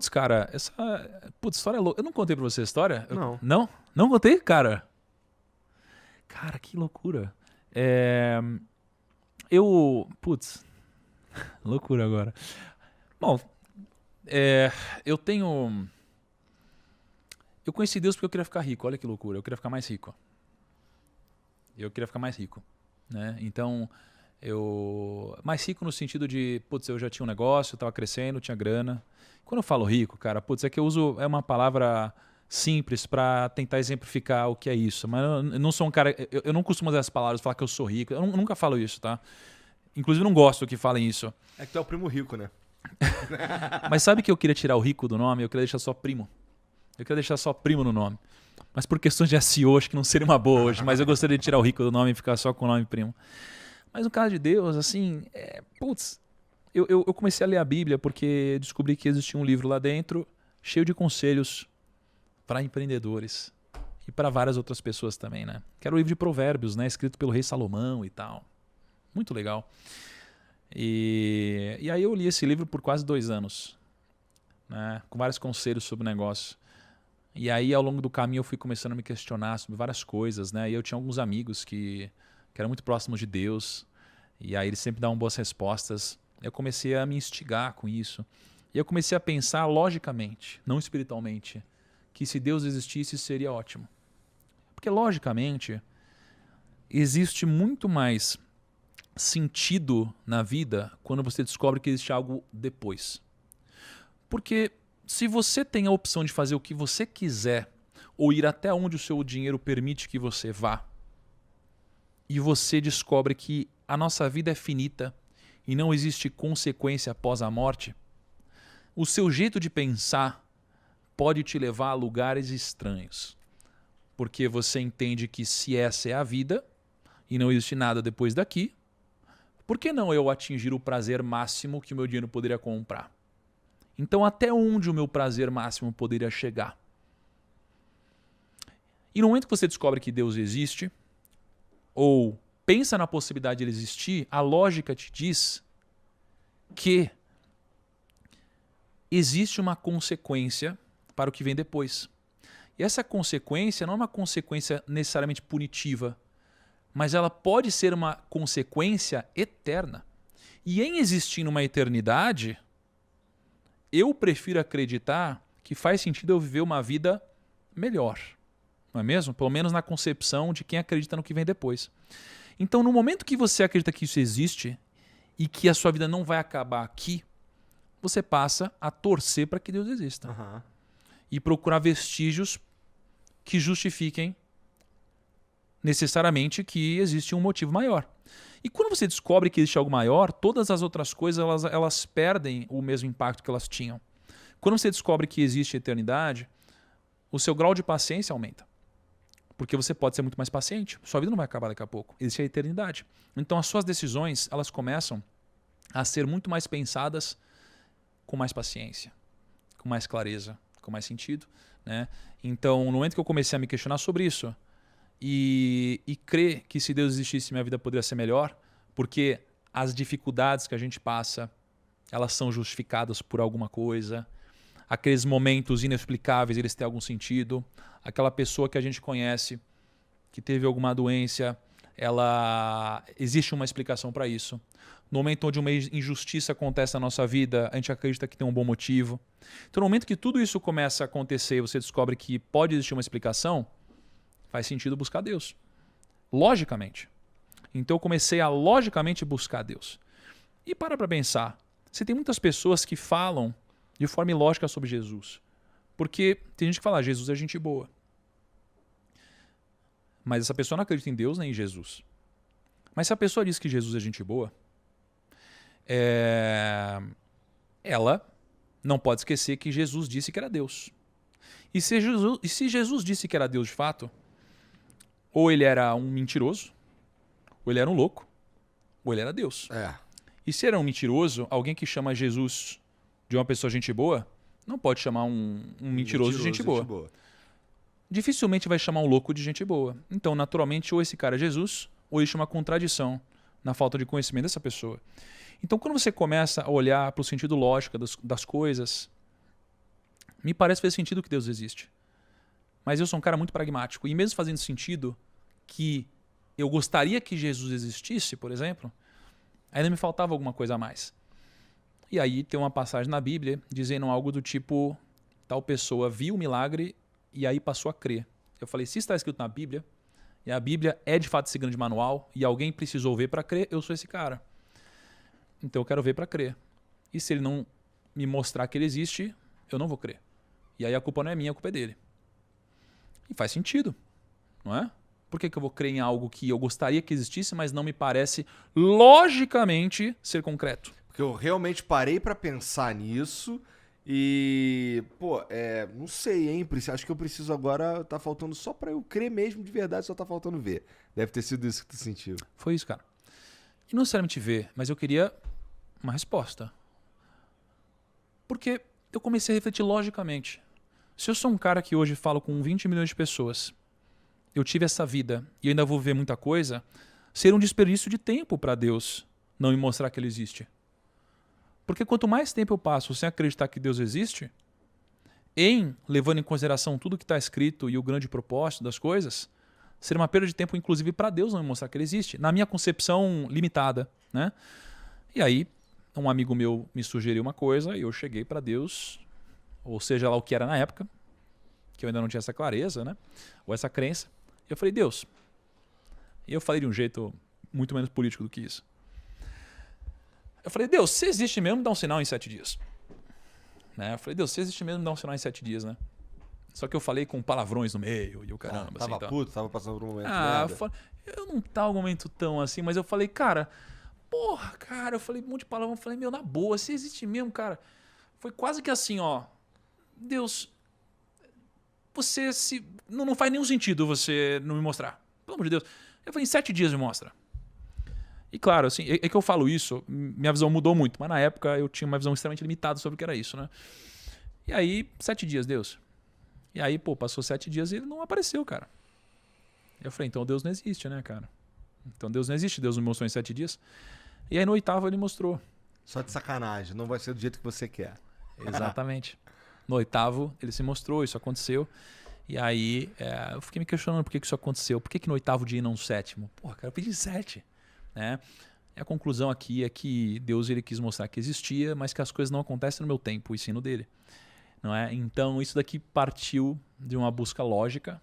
Putz, cara, essa história é louca. Eu não contei pra você a história? Não. Não? Não contei, cara? Cara, que loucura. Putz, loucura agora. Bom, eu tenho... Eu conheci Deus porque eu queria ficar rico. Olha que loucura. Eu queria ficar mais rico. Né? Então, mais rico no sentido de, putz, eu já tinha um negócio, eu tava crescendo, tinha grana. Quando eu falo rico, cara, putz, é que eu uso uma palavra simples para tentar exemplificar o que é isso. Mas eu não sou um cara... Eu não costumo usar as palavras, falar que eu sou rico. Eu nunca falo isso, tá? Inclusive, não gosto que falem isso. É que tu é o primo rico, né? Mas sabe que eu queria tirar o rico do nome? Eu queria deixar só primo. Eu queria deixar só primo no nome. Mas por questões de SEO, acho que não seria uma boa hoje. Mas eu gostaria de tirar o rico do nome e ficar só com o nome primo. Mas no caso de Deus, assim, eu comecei a ler a Bíblia porque descobri que existia um livro lá dentro cheio de conselhos para empreendedores e para várias outras pessoas também, né? Que era o livro de Provérbios, né? Escrito pelo rei Salomão e tal. Muito legal. E aí eu li esse livro por quase 2 anos, né? Com vários conselhos sobre o negócio. E aí, ao longo do caminho, eu fui começando a me questionar sobre várias coisas, né? E eu tinha alguns amigos que eram muito próximos de Deus. E aí eles sempre davam boas respostas. Eu comecei a me instigar com isso. E eu comecei a pensar logicamente, não espiritualmente, que se Deus existisse, seria ótimo. Porque, logicamente, existe muito mais sentido na vida quando você descobre que existe algo depois. Porque se você tem a opção de fazer o que você quiser ou ir até onde o seu dinheiro permite que você vá, e você descobre que a nossa vida é finita e não existe consequência após a morte, o seu jeito de pensar pode te levar a lugares estranhos. Porque você entende que se essa é a vida e não existe nada depois daqui, por que não eu atingir o prazer máximo que o meu dinheiro poderia comprar? Então, até onde o meu prazer máximo poderia chegar? E no momento que você descobre que Deus existe, ou pensa na possibilidade de ele existir, a lógica te diz que existe uma consequência para o que vem depois. E essa consequência não é uma consequência necessariamente punitiva, mas ela pode ser uma consequência eterna. E em existir uma eternidade, eu prefiro acreditar que faz sentido eu viver uma vida melhor. Não é mesmo? Pelo menos na concepção de quem acredita no que vem depois. Então, no momento que você acredita que isso existe e que a sua vida não vai acabar aqui, você passa a torcer para que Deus exista. Uhum. E procurar vestígios que justifiquem necessariamente que existe um motivo maior. E quando você descobre que existe algo maior, todas as outras coisas elas perdem o mesmo impacto que elas tinham. Quando você descobre que existe eternidade, o seu grau de paciência aumenta. Porque você pode ser muito mais paciente. Sua vida não vai acabar daqui a pouco. Existe a eternidade. Então as suas decisões elas começam a ser muito mais pensadas com mais paciência, com mais clareza, com mais sentido, né? Então, no momento que eu comecei a me questionar sobre isso e crer que se Deus existisse, minha vida poderia ser melhor, porque as dificuldades que a gente passa, elas são justificadas por alguma coisa. Aqueles momentos inexplicáveis, eles têm algum sentido. Aquela pessoa que a gente conhece, que teve alguma doença, existe uma explicação para isso. No momento onde uma injustiça acontece na nossa vida, a gente acredita que tem um bom motivo. Então, no momento que tudo isso começa a acontecer e você descobre que pode existir uma explicação, faz sentido buscar Deus. Logicamente. Então, eu comecei a logicamente buscar Deus. E para pensar. Você tem muitas pessoas que falam de forma ilógica sobre Jesus. Porque tem gente que fala, Jesus é gente boa. Mas essa pessoa não acredita em Deus nem em Jesus. Mas se a pessoa diz que Jesus é gente boa, ela não pode esquecer que Jesus disse que era Deus. E se Jesus disse que era Deus de fato, ou ele era um mentiroso, ou ele era um louco, ou ele era Deus. E se era um mentiroso, alguém que chama Jesus de uma pessoa gente boa, não pode chamar um mentiroso de gente boa. Dificilmente vai chamar um louco de gente boa. Então, naturalmente, ou esse cara é Jesus, ou existe uma contradição na falta de conhecimento dessa pessoa. Então, quando você começa a olhar para o sentido lógico das coisas, Me parece fazer sentido que Deus existe. Mas eu sou um cara muito pragmático. E mesmo fazendo sentido que eu gostaria que Jesus existisse, por exemplo, ainda me faltava alguma coisa a mais. E aí tem uma passagem na Bíblia dizendo algo do tipo, tal pessoa viu o milagre e aí passou a crer. Eu falei, se está escrito na Bíblia, e a Bíblia é de fato esse grande manual, e alguém precisou ver para crer, eu sou esse cara. Então eu quero ver para crer. E se ele não me mostrar que ele existe, eu não vou crer. E aí a culpa não é minha, a culpa é dele. E faz sentido, não é? Por que eu vou crer em algo que eu gostaria que existisse, mas não me parece logicamente ser concreto? Porque eu realmente parei pra pensar nisso e, pô, não sei, hein? Acho que eu preciso agora, tá faltando só pra eu crer mesmo de verdade, só tá faltando ver. Deve ter sido isso que tu sentiu. Foi isso, cara. E não necessariamente ver, mas eu queria uma resposta. Porque eu comecei a refletir logicamente. Se eu sou um cara que hoje falo com 20 milhões de pessoas, eu tive essa vida e ainda vou ver muita coisa, seria um desperdício de tempo para Deus não me mostrar que Ele existe. Porque quanto mais tempo eu passo sem acreditar que Deus existe, levando em consideração tudo que está escrito e o grande propósito das coisas, seria uma perda de tempo, inclusive, para Deus não me mostrar que Ele existe, na minha concepção limitada, né? E aí, um amigo meu me sugeriu uma coisa e eu cheguei para Deus, ou seja lá o que era na época, que eu ainda não tinha essa clareza, né? Ou essa crença. Eu falei, Deus. E eu falei de um jeito muito menos político do que isso. Eu falei, Deus, se existe mesmo, dá um sinal em 7 dias. Né? Eu falei, Deus, se existe mesmo, dá um sinal em 7 dias, né? Só que eu falei com palavrões no meio e o caramba. Tava assim, puto, tava passando por um momento eu não tava um momento tão assim, mas eu falei, cara, porra, cara, eu falei um monte de palavrão, eu falei, meu, na boa, se existe mesmo, cara. Foi quase que assim, ó, Deus, você se... Não faz nenhum sentido você não me mostrar. Pelo amor de Deus. Eu falei, em 7 dias me mostra. E claro, assim, é que eu falo isso, minha visão mudou muito, mas na época eu tinha uma visão extremamente limitada sobre o que era isso, né? E aí, 7 dias, Deus. E aí, pô, passou 7 dias e ele não apareceu, cara. Eu falei, então Deus não existe, né, cara? Então Deus não existe, Deus não me mostrou em 7 dias. E aí no 8º ele mostrou. Só de sacanagem, não vai ser do jeito que você quer. Exatamente. No 8º ele se mostrou, isso aconteceu. E aí eu fiquei me questionando por que isso aconteceu. Por que no 8º dia e não no 7º? Porra, cara, eu pedi 7. Né? E a conclusão aqui é que Deus ele quis mostrar que existia, mas que as coisas não acontecem no meu tempo, e sim no dele. Não é? Então isso daqui partiu de uma busca lógica,